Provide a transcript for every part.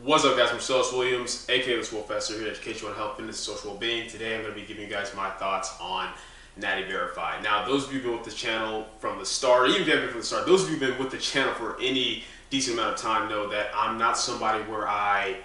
What's up, guys? I'm Silas Williams, aka TheSwolefessor, here to educate you on health, fitness, and social well-being. Today I'm going to be giving you guys my thoughts on Natty Verified. Now, those of you who've been with this channel from the start, even if you haven't been from the start, those of you who've been with the channel for any decent amount of time know that I'm not somebody where I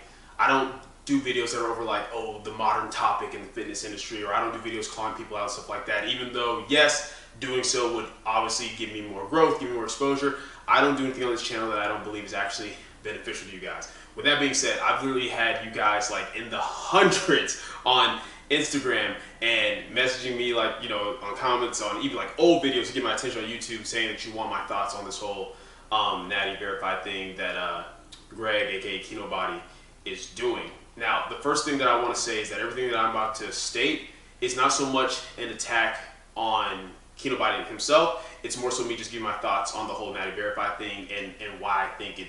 don't do videos that are over like, oh, the modern topic in the fitness industry, or I don't do videos calling people out and stuff like that, even though, yes, doing so would obviously give me more growth, give me more exposure. I don't do anything on this channel that I don't believe is actually beneficial to you guys. With that being said, I've literally had you guys like in the hundreds on Instagram and messaging me like, you know, on comments on even like old videos to get my attention on YouTube saying that you want my thoughts on this whole Natty Verified thing that Greg, aka Kino Body, is doing. Now, the first thing that I want to say is that everything that I'm about to state is not so much an attack on Kino Body himself. It's more so me just giving my thoughts on the whole Natty Verified thing and why I think it.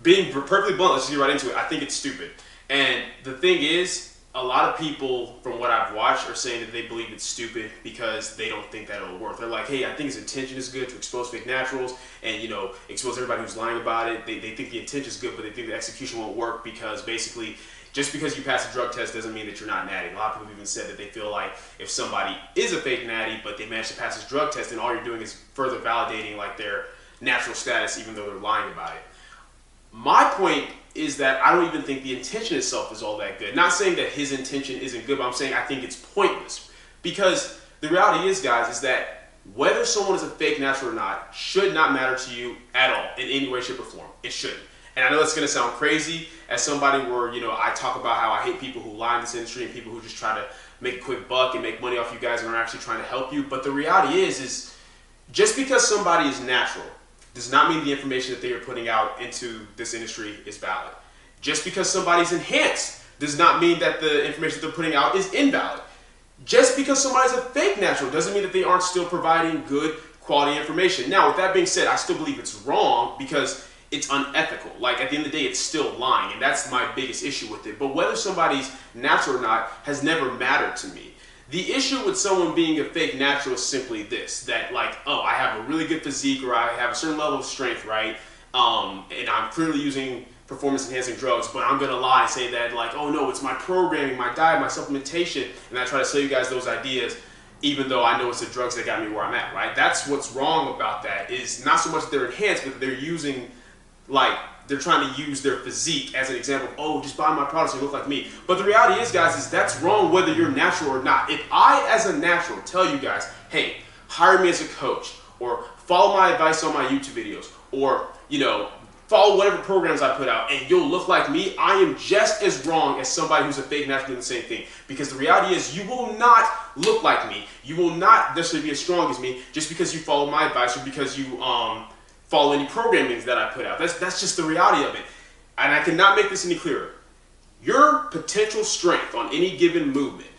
Being perfectly blunt, let's just get right into it. I think it's stupid. And the thing is, a lot of people, from what I've watched, are saying that they believe it's stupid because they don't think that it'll work. They're like, hey, I think his intention is good to expose fake naturals and, you know, expose everybody who's lying about it. They think the intention is good, but they think the execution won't work because basically, just because you pass a drug test doesn't mean that you're not natty. A lot of people have even said that they feel like if somebody is a fake natty, but they managed to pass this drug test, then all you're doing is further validating like their natural status, even though they're lying about it. My point is that I don't even think the intention itself is all that good. Not saying that his intention isn't good, but I'm saying I think it's pointless. Because the reality is, guys, is that whether someone is a fake natural or not should not matter to you at all in any way, shape, or form. It shouldn't. And I know it's going to sound crazy as somebody where, you know, I talk about how I hate people who lie in this industry and people who just try to make a quick buck and make money off you guys and are actually trying to help you. But the reality is just because somebody is natural does not mean the information that they are putting out into this industry is valid. Just because somebody's enhanced does not mean that the information that they're putting out is invalid. Just because somebody's a fake natural doesn't mean that they aren't still providing good quality information. Now, with that being said, I still believe it's wrong because it's unethical. Like, at the end of the day, it's still lying, and that's my biggest issue with it. But whether somebody's natural or not has never mattered to me. The issue with someone being a fake natural is simply this, that like, oh, I have a really good physique or I have a certain level of strength, right? And I'm clearly using performance enhancing drugs, but I'm gonna lie and say that like, oh no, it's my programming, my diet, my supplementation, and I try to sell you guys those ideas even though I know it's the drugs that got me where I'm at, right? That's what's wrong about that, is not so much that they're enhanced, but they're using, like, they're trying to use their physique as an example of, oh, just buy my products and look like me. But the reality is, guys, is that's wrong whether you're natural or not. If I, as a natural, tell you guys, hey, hire me as a coach, or follow my advice on my YouTube videos, or, you know, follow whatever programs I put out, and you'll look like me, I am just as wrong as somebody who's a fake natural doing the same thing. Because the reality is, you will not look like me. You will not necessarily be as strong as me just because you follow my advice or because you, follow any programming that I put out. That's just the reality of it. And I cannot make this any clearer. Your potential strength on any given movement,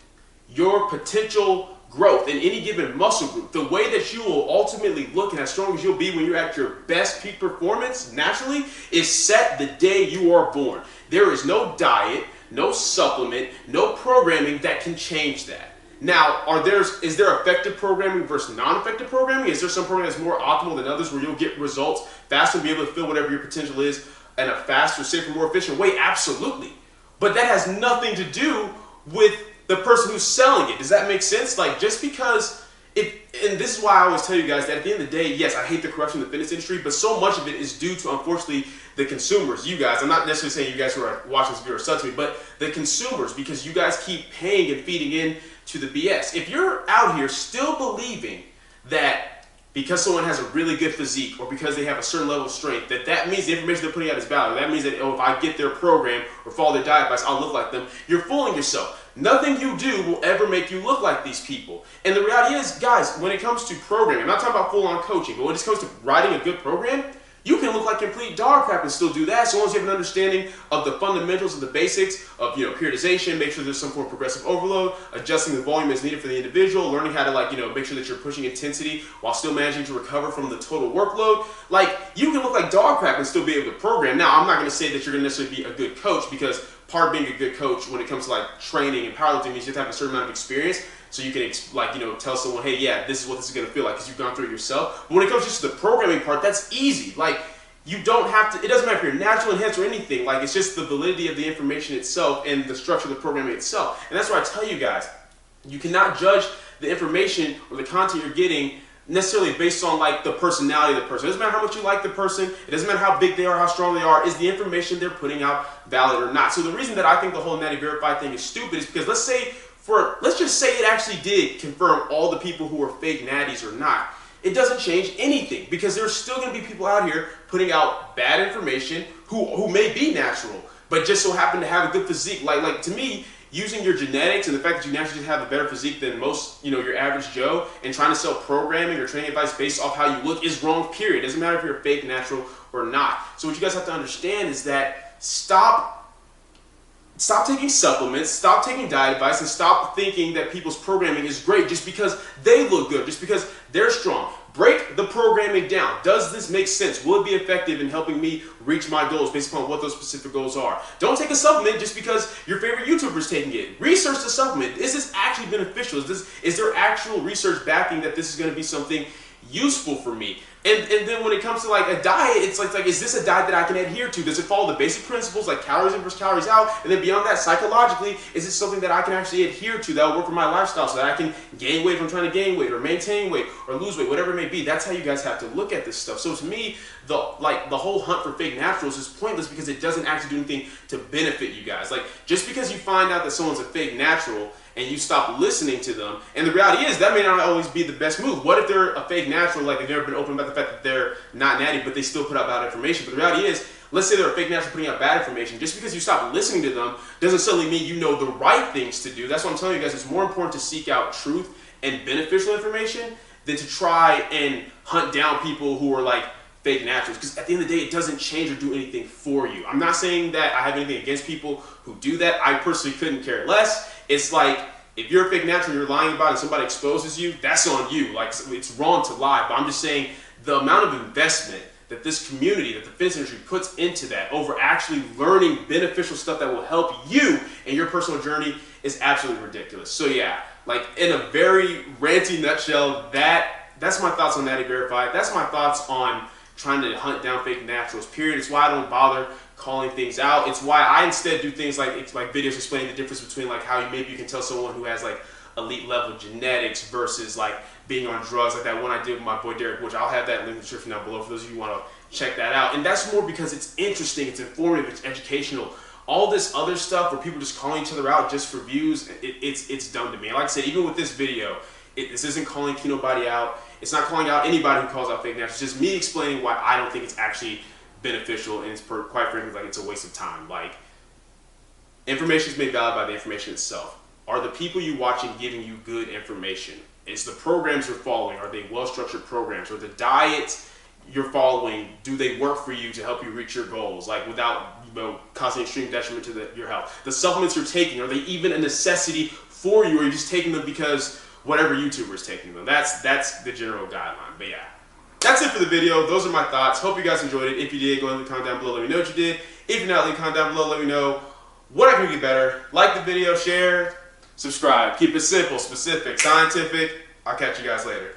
your potential growth in any given muscle group, the way that you will ultimately look and as strong as you'll be when you're at your best peak performance naturally is set the day you are born. There is no diet, no supplement, no programming that can change that. Now, is there effective programming versus non-effective programming? Is there some programming that's more optimal than others where you'll get results faster and be able to fill whatever your potential is in a faster, safer, more efficient way? Absolutely. But that has nothing to do with the person who's selling it. Does that make sense? Like, just because and this is why I always tell you guys that at the end of the day, yes, I hate the corruption in the fitness industry, but so much of it is due to, unfortunately, the consumers, you guys. I'm not necessarily saying you guys who are watching this video are such to me, but the consumers, because you guys keep paying and feeding in to the BS. If you're out here still believing that because someone has a really good physique or because they have a certain level of strength, that means the information they're putting out is valid. That means that, oh, if I get their program or follow their diet advice, I'll look like them. You're fooling yourself. Nothing you do will ever make you look like these people. And the reality is, guys, when it comes to programming, I'm not talking about full-on coaching, but when it comes to writing a good program, you can look like complete dog crap and still do that, so long as you have an understanding of the fundamentals of the basics of, you know, periodization, make sure there's some form of progressive overload, adjusting the volume as needed for the individual, learning how to, like, you know, make sure that you're pushing intensity while still managing to recover from the total workload. Like, you can look like dog crap and still be able to program. Now, I'm not going to say that you're going to necessarily be a good coach, because part of being a good coach when it comes to like training and powerlifting means you have to have a certain amount of experience so you can like, you know, tell someone, hey, yeah, this is what this is going to feel like because you've gone through it yourself. But when it comes just to the programming part, that's easy. Like, you don't have to, it doesn't matter if you're natural, enhanced, or anything. Like, it's just the validity of the information itself and the structure of the programming itself. And that's why I tell you guys, you cannot judge the information or the content you're getting necessarily based on like the personality of the person. It doesn't matter how much you like the person. It doesn't matter how big they are, how strong they are. Is the information they're putting out valid or not? So the reason that I think the whole Natty Verify thing is stupid is because let's just say it actually did confirm all the people who are fake natties or not. It doesn't change anything because there's still going to be people out here putting out bad information who may be natural, but just so happen to have a good physique. Like to me, using your genetics and the fact that you naturally just have a better physique than most, your average Joe, and trying to sell programming or training advice based off how you look is wrong, period. It doesn't matter if you're fake, natural, or not. So what you guys have to understand is that stop taking supplements, stop taking diet advice, and stop thinking that people's programming is great just because they look good, just because they're strong. Break the programming down. Does this make sense? Will it be effective in helping me reach my goals based upon what those specific goals are? Don't take a supplement just because your favorite YouTuber is taking it. Research the supplement. Is this actually beneficial? Is there actual research backing that this is going to be something useful for me? And then when it comes to like a diet, it's like, is this a diet that I can adhere to? Does it follow the basic principles like calories in versus calories out? And then beyond that, psychologically, is it something that I can actually adhere to that will work for my lifestyle so that I can gain weight if I'm trying to gain weight or maintain weight or lose weight, whatever it may be? That's how you guys have to look at this stuff. So to me, the whole hunt for fake naturals is pointless because it doesn't actually do anything to benefit you guys. Like, just because you find out that someone's a fake natural and you stop listening to them, and the reality is that may not always be the best move. What if they're a fake natural, like they've never been open about the fact that they're not natty, but they still put out bad information? But the reality is, let's say they're a fake natural putting out bad information. Just because you stop listening to them doesn't suddenly mean you know the right things to do. That's what I'm telling you guys. It's more important to seek out truth and beneficial information than to try and hunt down people who are like fake naturals, because at the end of the day, it doesn't change or do anything for you. I'm not saying that I have anything against people who do that. I personally couldn't care less. It's like, if you're a fake natural, you're lying about it, and somebody exposes you, that's on you. Like, it's wrong to lie, but I'm just saying the amount of investment that this community, that the fitness industry puts into that over actually learning beneficial stuff that will help you in your personal journey is absolutely ridiculous. So yeah, like in a very ranty nutshell, that's my thoughts on Natty Verify. That's my thoughts on trying to hunt down fake naturals, period. It's why I don't bother calling things out. It's why I instead do things like videos explaining the difference between like how maybe you can tell someone who has like elite level genetics versus like being on drugs, like that one I did with my boy Derek, which I'll have that link in the description down below for those of you who want to check that out. And that's more because it's interesting, it's informative, it's educational. All this other stuff where people just calling each other out just for views, it's dumb to me. And like I said, even with this video, this isn't calling nobody out. It's not calling out anybody who calls out fake naturals. It's just me explaining why I don't think it's actually beneficial, and it's quite frankly like it's a waste of time. Like, information is made valid by the information itself. Are the people you watching giving you good information? Is the programs you're following, are they well-structured programs? Or the diets you're following, do they work for you to help you reach your goals, like without causing extreme detriment to your health? The supplements you're taking, are they even a necessity for you, or are you just taking them because whatever YouTuber is taking them? That's the general guideline. But yeah, that's it for the video. Those are my thoughts. Hope you guys enjoyed it. If you did, go ahead and leave a comment down below. Let me know what you did. If you're not, leave a comment down below. Let me know what I can do better. Like the video, share, subscribe. Keep it simple, specific, scientific. I'll catch you guys later.